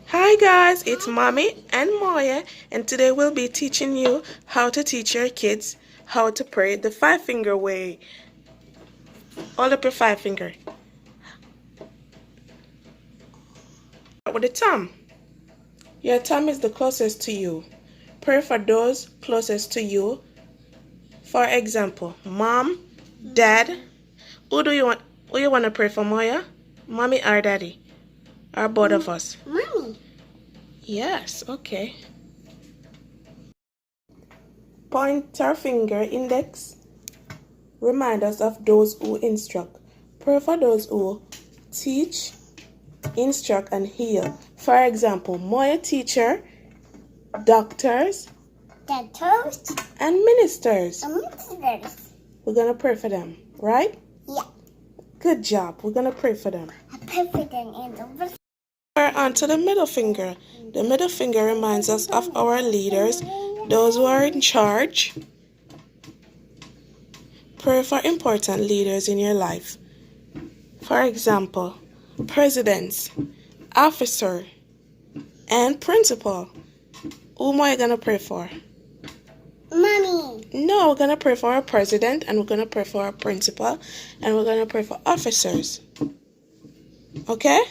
Hi guys, it's Mommy and Moya, and today we'll be teaching you how to teach your kids how to pray the 5-finger way. Hold up your 5-finger. Start with the thumb. Your thumb is the closest to you. Pray for those closest to you. For example, Mom, Dad. Who you want to pray for, Moya? Mommy or Daddy? Or both of us? Mommy. Yes, okay. Pointer finger index remind us of those who instruct. Pray for those who teach, instruct, and heal. For example, Moya teacher, doctors, and ministers. We're going to pray for them, right? Yeah. Good job. We're going to pray for them. I pray for them in the We're on to the middle finger. The middle finger reminds us of our leaders, those who are in charge. Pray for important leaders in your life. For example, presidents, officer, and principal. Who am I going to pray for? Mommy. No, we're going to pray for our president, and we're going to pray for our principal, and we're going to pray for officers. Okay?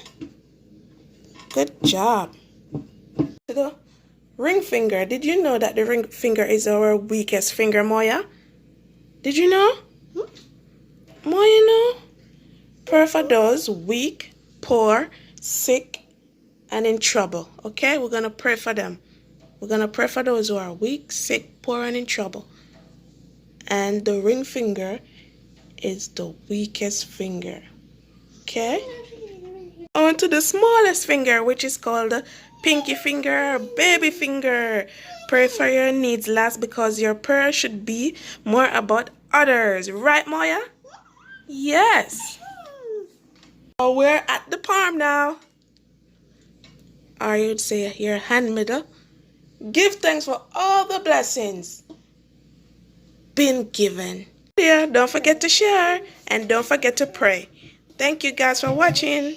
Good job. The ring finger. Did you know that the ring finger is our weakest finger, Moya? Did you know? Moya know? Pray for those weak, poor, sick, and in trouble. Okay? We're going to pray for them. We're going to pray for those who are weak, sick, poor, and in trouble. And the ring finger is the weakest finger. Okay? On to the smallest finger, which is called the pinky finger, baby finger. Pray for your needs last because your prayer should be more about others. Right, Moya? Yes. Oh, we're at the palm now. Or you'd say your hand middle. Give thanks for all the blessings been given. Yeah, don't forget to share and don't forget to pray. Thank you guys for watching.